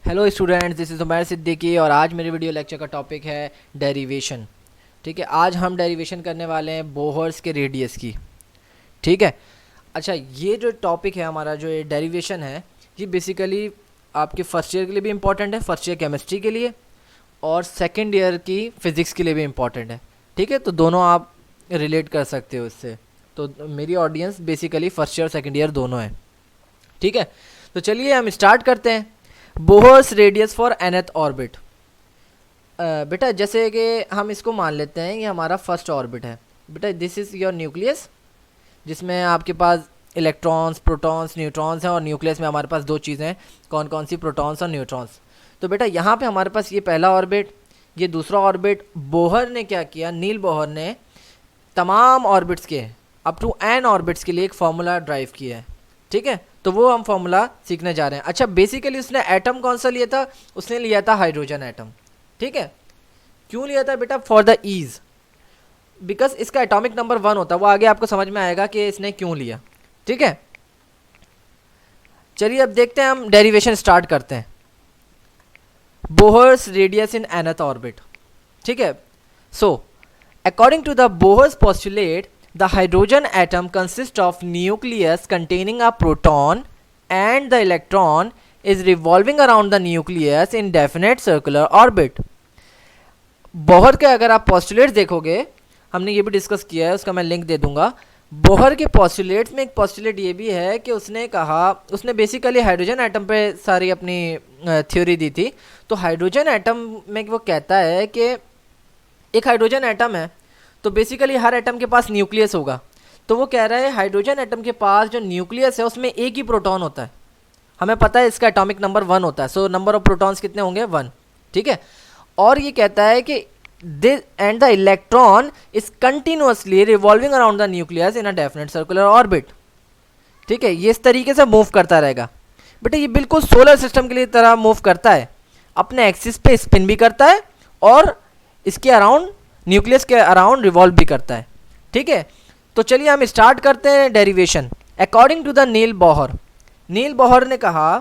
Hello students, this is Umair Siddiqui और आज मेरे वीडियो लेक्चर का टॉपिक है डेरिवेशन। ठीक है, आज हम डेरिवेशन करने वाले हैं बोहर्स के रेडियस की। ठीक है, अच्छा ये जो टॉपिक है हमारा, जो ये डेरिवेशन है, ये बेसिकली आपके फर्स्ट ईयर के लिए भी इम्पॉर्टेंट है, फर्स्ट ईयर केमिस्ट्री के लिए, और सेकेंड ईयर की फ़िज़िक्स के लिए भी इम्पॉर्टेंट है। ठीक है, तो दोनों आप रिलेट कर सकते हो इससे। तो मेरी ऑडियंस बेसिकली फर्स्ट ईयर और सेकेंड ईयर दोनों है। ठीक है, तो चलिए हम स्टार्ट करते हैं। Bohr's radius for nth orbit. बेटा जैसे कि हम इसको मान लेते हैं ये हमारा फर्स्ट ऑर्बिट है। बेटा दिस इज़ योर न्यूक्लियस, जिसमें आपके पास इलेक्ट्रॉन्स, प्रोटॉन्स, न्यूट्रॉन्स हैं, और न्यूक्लियस में हमारे पास दो चीज़ें हैं, कौन कौन सी, प्रोटॉन्स और न्यूट्रॉन्स। तो बेटा यहाँ पे हमारे पास ये पहला ऑर्बिट, ये दूसरा ऑर्बिट। बोहर ने क्या किया, नील बोहर ने तमाम ऑर्बिट्स के अप टू n ऑर्बिट्स के लिए एक फार्मूला ड्राइव किया है। ठीक है, तो वो हम फार्मूला सीखने जा रहे हैं। अच्छा बेसिकली उसने एटम कौन सा लिया था, उसने लिया था हाइड्रोजन एटम। ठीक है, क्यों लिया था बेटा, फॉर द ईज, बिकॉज इसका एटॉमिक नंबर 1 होता है। वो आगे आपको समझ में आएगा कि इसने क्यों लिया। ठीक है, चलिए अब देखते हैं, हम डेरिवेशन स्टार्ट करते हैं। Bohr's radius in nth orbit. ठीक है, so according to the Bohr's postulate, the hydrogen atom consists of nucleus containing a proton and the electron is revolving around the nucleus in definite circular orbit. Bohr के अगर आप postulates देखोगे, हमने ये भी discuss किया है, उसका मैं लिंक दे दूंगा। बोहर के पोस्टुलेट्स में एक पोस्टुलेट ये भी है कि उसने कहा, उसने बेसिकली हाइड्रोजन एटम पे सारी अपनी थ्योरी दी थी। तो हाइड्रोजन एटम में वो कहता है कि एक हाइड्रोजन एटम है, तो बेसिकली हर एटम के पास न्यूक्लियस होगा। तो वो कह रहा है हाइड्रोजन एटम के पास जो न्यूक्लियस है उसमें एक ही प्रोटॉन होता है। हमें पता है इसका एटॉमिक नंबर 1 होता है, सो नंबर ऑफ प्रोटॉन्स कितने होंगे, 1। ठीक है, और ये कहता है कि this and the electron is continuously revolving around the nucleus in a definite circular orbit. ठीक है, ये इस तरीके से मूव करता रहेगा। बेटा ये बिल्कुल सोलर सिस्टम के लिए तरह मूव करता है, अपने एक्सिस पे स्पिन भी करता है और इसके अराउंड, न्यूक्लियस के अराउंड रिवॉल्व भी करता है। ठीक है, तो चलिए हम स्टार्ट करते हैं derivation. According to the Niels Bohr, Niels Bohr ने कहा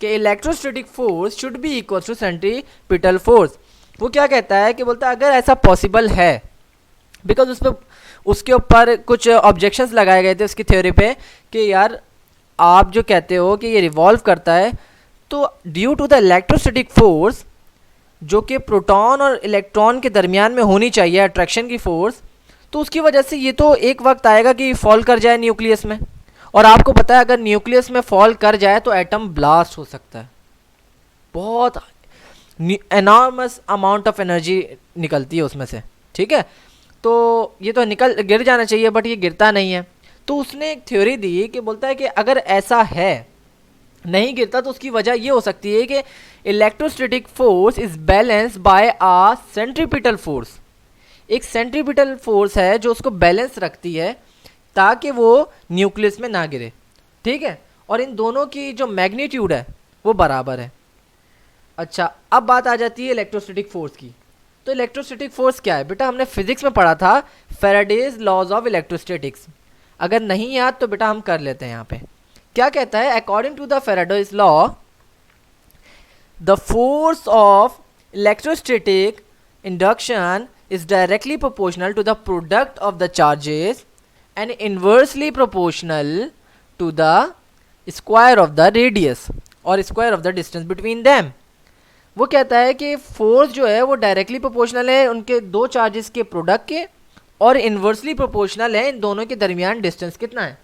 कि electrostatic force should be equal to centripetal force. वो क्या कहता है कि बोलता है अगर ऐसा पॉसिबल है, बिकॉज उस पर उसके ऊपर कुछ ऑब्जेक्शंस लगाए गए थे उसकी थ्योरी पे कि यार आप जो कहते हो कि ये रिवॉल्व करता है, तो due to the electrostatic force जो कि प्रोटॉन और इलेक्ट्रॉन के दरमियान में होनी चाहिए, अट्रैक्शन की फोर्स, तो उसकी वजह से ये तो एक वक्त आएगा कि फॉल कर जाए न्यूक्लियस में। और आपको पता है अगर न्यूक्लियस में फॉल कर जाए तो एटम ब्लास्ट हो सकता है, बहुत एनॉर्मस अमाउंट ऑफ एनर्जी निकलती है उसमें से। ठीक है, तो ये तो गिर जाना चाहिए, बट ये गिरता नहीं है। तो उसने एक थ्योरी दी कि बोलता है कि अगर ऐसा है, नहीं गिरता, तो उसकी वजह ये हो सकती है कि electrostatic force is balance by a centripetal force. एक सेंट्रीपिटल फोर्स है जो उसको बैलेंस रखती है ताकि वो न्यूक्लियस में ना गिरे। ठीक है, और इन दोनों की जो मैग्नीट्यूड है वो बराबर है। अच्छा अब बात आ जाती है इलेक्ट्रोस्टैटिक फोर्स की। तो इलेक्ट्रोस्टैटिक फोर्स क्या है बेटा, हमने फिजिक्स में पढ़ा था फैराडेज लॉज ऑफ इलेक्ट्रोस्टैटिक्स। अगर नहीं याद तो बेटा हम कर लेते हैं। यहाँ पे क्या कहता है, according to the Faraday's law, the force of electrostatic induction is directly proportional to the product of the charges and inversely proportional to the square of the radius और square of the distance between them. वो कहता है कि force जो है वो directly proportional है उनके दो चार्जेस के प्रोडक्ट के, और इन्वर्सली प्रोपोर्शनल है इन दोनों के दरमियान डिस्टेंस कितना है।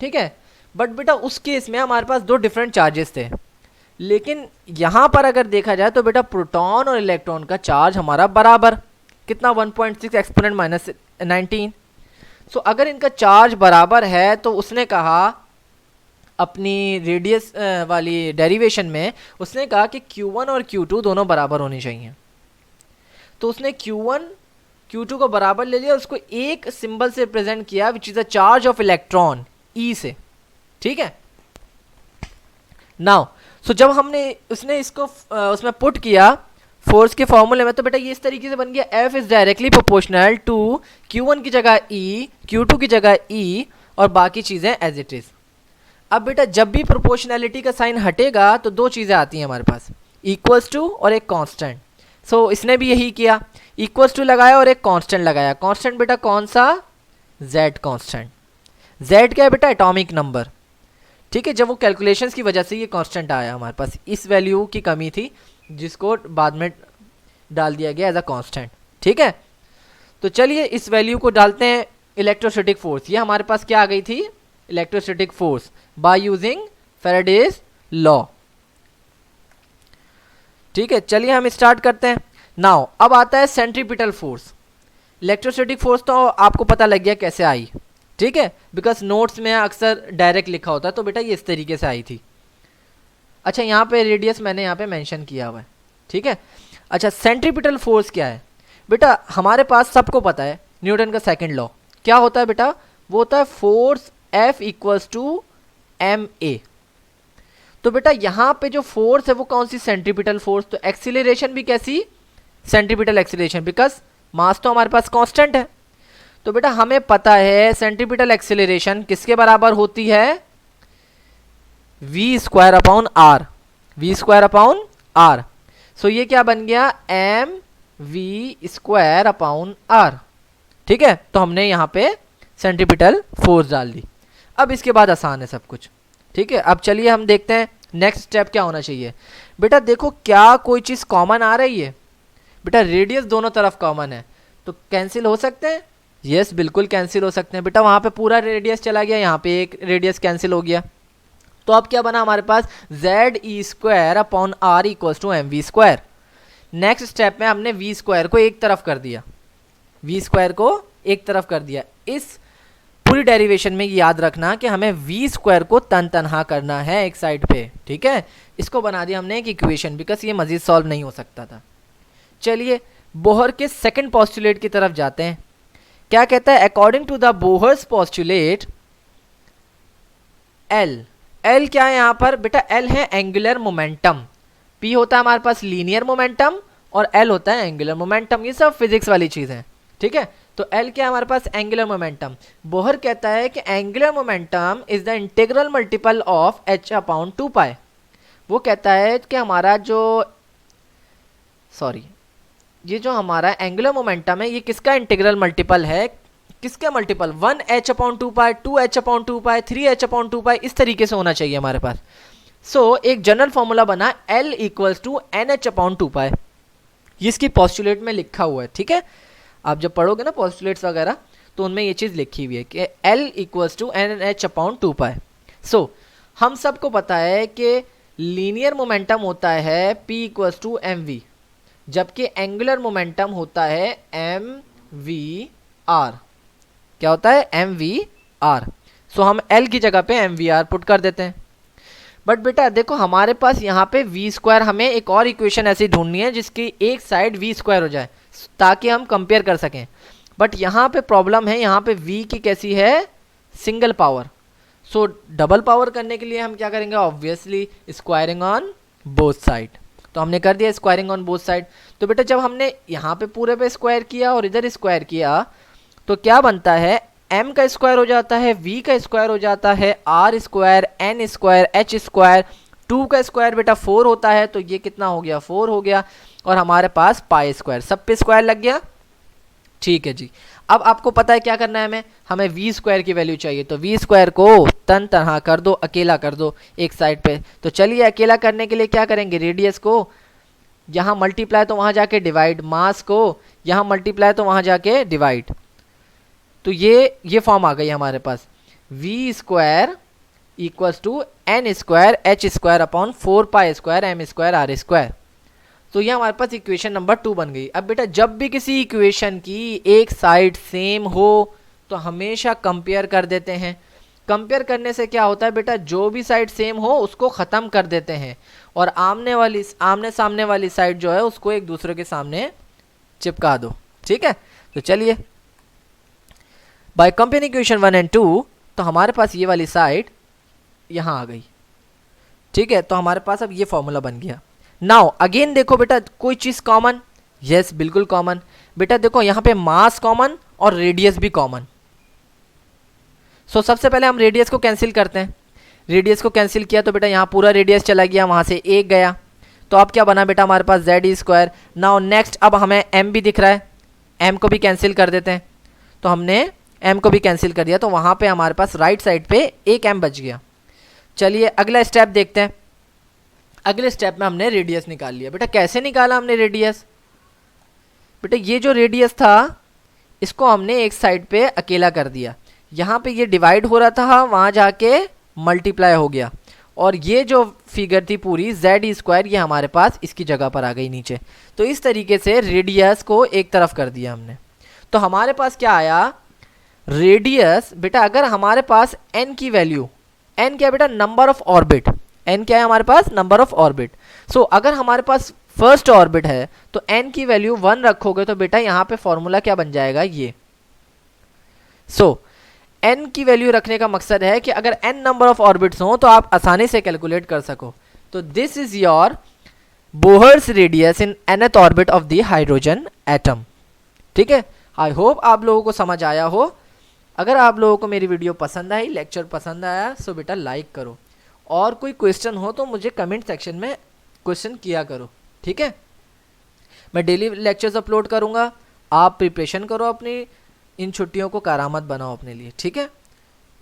ठीक है, बट बेटा उस केस में हमारे पास दो डिफरेंट चार्जेस थे, लेकिन यहाँ पर अगर देखा जाए तो बेटा प्रोटॉन और इलेक्ट्रॉन का चार्ज हमारा बराबर, कितना, 1.6 एक्सपोनेंट माइनस 19। सो अगर इनका चार्ज बराबर है तो उसने कहा अपनी रेडियस वाली डेरिवेशन में, उसने कहा कि Q1 और Q2 दोनों बराबर होनी चाहिए। तो उसने Q1 Q2 को बराबर ले लिया, उसको एक सिंबल से रिप्रेजेंट किया which is the charge of electron, E से। ठीक है, नाउ सो जब हमने उसने इसको उसमें पुट किया फोर्स के फॉर्मूले में, तो बेटा ये इस तरीके से बन गया, F is directly proportional to Q1 की जगह E, Q2 की जगह E, और बाकी चीज़ें एज इट इज़। अब बेटा जब भी प्रोपोर्शनैलिटी का साइन हटेगा तो दो चीज़ें आती हैं हमारे पास। इक्वल्स टू और एक कांस्टेंट। सो इसने भी यही किया, इक्वल्स टू लगाया और एक कांस्टेंट लगाया। कांस्टेंट बेटा कौन सा? z constant. z क्या है बेटा? Atomic number. ठीक है, जब वो कैलकुलेशंस की वजह से ये कांस्टेंट आया हमारे पास, इस वैल्यू की कमी थी जिसको बाद में डाल दिया गया एज अ कांस्टेंट। ठीक है, तो चलिए इस वैल्यू को डालते हैं। इलेक्ट्रोस्टैटिक फोर्स, ये हमारे पास क्या आ गई थी? Electrostatic force by using Faraday's law. ठीक है, चलिए हम स्टार्ट करते हैं। नाउ अब आता है सेंट्रीपिटल फोर्स। इलेक्ट्रोस्टैटिक फोर्स तो आपको पता लग गया कैसे आई, ठीक है, बिकॉज नोट्स में अक्सर डायरेक्ट लिखा होता है, तो बेटा ये इस तरीके से आई थी। अच्छा, यहाँ पे रेडियस मैंने यहाँ पे मेंशन किया हुआ है। ठीक है, अच्छा सेंट्रीपिटल फोर्स क्या है बेटा? हमारे पास सबको पता है न्यूटन का सेकंड लॉ क्या होता है बेटा? वो होता है force F equals to ma। तो बेटा यहाँ पे जो फोर्स है वो कौन सी? Centripetal force. तो एक्सीलरेशन भी कैसी? सेंट्रीपिटल एक्सीलरेशन, बिकॉज मास तो हमारे पास कांस्टेंट है। तो बेटा हमें पता है सेंट्रीपिटल एक्सीलरेशन किसके बराबर होती है? v square upon r। v square upon r। सो ये क्या बन गया? mv square upon r। ठीक है, तो हमने यहाँ पे सेंट्रीपिटल फोर्स डाल दी। अब इसके बाद आसान है सब कुछ। ठीक है, अब चलिए हम देखते हैं नेक्स्ट स्टेप क्या होना चाहिए। बेटा देखो, क्या कोई चीज़ कॉमन आ रही है? बेटा रेडियस दोनों तरफ कॉमन है, तो कैंसिल हो सकते हैं। यस, बिल्कुल कैंसिल हो सकते हैं। बेटा वहाँ पे पूरा रेडियस चला गया, यहाँ पे एक रेडियस कैंसिल हो गया। तो अब क्या बना हमारे पास? Z E square upon R equals to M V square. Next step में हमने वी स्क्वायर को एक तरफ कर दिया, वी स्क्वायर को एक तरफ कर दिया। इस पूरी डेरिवेशन में याद रखना कि हमें वी स्क्वायर को तनहा करना है एक साइड पे। ठीक है, इसको बना दिया हमने एक इक्वेशन, बिकॉज ये मजीद सॉल्व नहीं हो सकता था। चलिए बोहर के सेकंड पॉस्टुलेट की तरफ जाते हैं। क्या कहता है? According to the Bohr's postulate L. L क्या है यहाँ पर? बेटा एल है एंगुलर मोमेंटम। पी होता है हमारे पास लीनियर मोमेंटम और एल होता है एंगुलर मोमेंटम। ये सब फिजिक्स वाली चीज़ है। ठीक है, तो एल क्या है हमारे पास? Angular momentum. बोहर कहता है कि angular momentum is the integral multiple of H upon 2 पाई। वो कहता है कि हमारा जो ये जो हमारा एंगुलर मोमेंटम है ये किसका इंटीग्रल मल्टीपल है? किसका multiple? 1h upon 2 pi, 2h upon 2 pi, 3h upon 2 pi, इस तरीके से होना चाहिए हमारे पास। सो एक जनरल फॉर्मूला बना L equals to NH upon 2 pi. ये इसकी पॉस्टुलेट में लिखा हुआ है। ठीक है, आप जब पढ़ोगे ना पॉस्टुलेट्स वगैरह तो उनमें ये चीज़ लिखी हुई है कि L equals to NH upon 2 pi. So हम सबको पता है कि लीनियर मोमेंटम होता है P इक्वल्स टू mv, जबकि एंगुलर मोमेंटम होता है mvr। क्या होता है? mvr। सो हम L की जगह पे mvr पुट कर देते हैं। बट बेटा देखो हमारे पास यहाँ पे v स्क्वायर, हमें एक और इक्वेशन ऐसी ढूंढनी है जिसकी एक साइड v स्क्वायर हो जाए ताकि हम कंपेयर कर सकें। बट यहाँ पे प्रॉब्लम है, यहाँ पे v की कैसी है? Single power. सो डबल पावर करने के लिए हम क्या करेंगे? Obviously squaring on both side. तो हमने कर दिया स्क्वायरिंग ऑन बोथ साइड। तो बेटा जब हमने यहाँ पे पूरे पे स्क्वायर किया और इधर स्क्वायर किया तो क्या बनता है? m का स्क्वायर हो जाता है, v का स्क्वायर हो जाता है, r square, n square, h square, 2 का स्क्वायर बेटा 4 होता है, तो ये कितना हो गया? 4 हो गया। और हमारे पास पाई स्क्वायर, सब पे स्क्वायर लग गया। ठीक है जी, अब आपको पता है क्या करना है हमें v स्क्वायर की वैल्यू चाहिए। तो v स्क्वायर को तनहा कर दो, अकेला कर दो एक साइड पे। तो चलिए अकेला करने के लिए क्या करेंगे? रेडियस को यहाँ मल्टीप्लाई तो वहाँ जाके डिवाइड, मास को यहाँ मल्टीप्लाई तो वहाँ जाके डिवाइड। तो ये फॉर्म आ गई हमारे पास, v square equals to n square h square upon 4 pi square m square r square. तो ये हमारे पास इक्वेशन नंबर 2 बन गई। अब बेटा जब भी किसी इक्वेशन की एक साइड सेम हो तो हमेशा कंपेयर कर देते हैं। कंपेयर करने से क्या होता है बेटा? जो भी साइड सेम हो उसको ख़त्म कर देते हैं और आमने सामने वाली साइड जो है उसको एक दूसरे के सामने चिपका दो। ठीक है, तो चलिए बाय कंपेयरिंग इक्वेशन 1 एंड 2 तो हमारे पास ये वाली साइड यहाँ आ गई। ठीक है, तो हमारे पास अब ये फॉर्मूला बन गया। नाउ अगेन देखो बेटा कोई चीज़ कॉमन। यस बिल्कुल कॉमन। बेटा देखो यहाँ पे मास कॉमन और रेडियस भी कॉमन। सो सबसे पहले हम रेडियस को कैंसिल करते हैं। रेडियस को कैंसिल किया तो बेटा यहाँ पूरा रेडियस चला गया, वहाँ से 1 गया। तो अब क्या बना बेटा हमारे पास जेड स्क्वायर। नाउ नेक्स्ट अब हमें एम भी दिख रहा है, एम को भी कैंसिल कर देते हैं। तो हमने एम को भी कैंसिल कर दिया, तो वहाँ पे हमारे पास राइट साइड पे एक एम बच गया। चलिए अगला स्टेप देखते हैं। अगले स्टेप में हमने रेडियस निकाल लिया। बेटा कैसे निकाला हमने रेडियस? बेटा ये जो रेडियस था इसको हमने एक साइड पे अकेला कर दिया, यहाँ पे ये डिवाइड हो रहा था, वहाँ जाके मल्टीप्लाई हो गया, और ये जो फिगर थी पूरी जेड स्क्वायर ये हमारे पास इसकी जगह पर आ गई नीचे। तो इस तरीके से रेडियस को एक तरफ कर दिया हमने। तो हमारे पास क्या आया? रेडियस बेटा अगर हमारे पास n की वैल्यू, n क्या बेटा? Number of orbit. n क्या है हमारे पास? Number of orbit. सो अगर हमारे पास फर्स्ट ऑर्बिट है तो n की वैल्यू 1 रखोगे तो बेटा यहाँ पे फॉर्मूला क्या बन जाएगा? ये। सो n की वैल्यू रखने का मकसद है कि अगर n नंबर ऑफ ऑर्बिट्स हो तो आप आसानी से कैलकुलेट कर सको। तो this is your Bohr's radius in nth orbit of the hydrogen atom. ठीक है, आई होप आप लोगों को समझ आया हो। अगर आप लोगों को मेरी वीडियो पसंद आई, लेक्चर पसंद आया, सो बेटा लाइक करो, और कोई क्वेश्चन हो तो मुझे कमेंट सेक्शन में क्वेश्चन किया करो। ठीक है, मैं डेली लेक्चर्स अपलोड करूँगा, आप प्रिपरेशन करो अपनी, इन छुट्टियों को करामत बनाओ अपने लिए। ठीक है,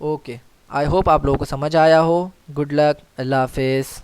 ओके, आई होप आप लोगों को समझ आया हो। गुड लक, अल्लाह हाफिज़।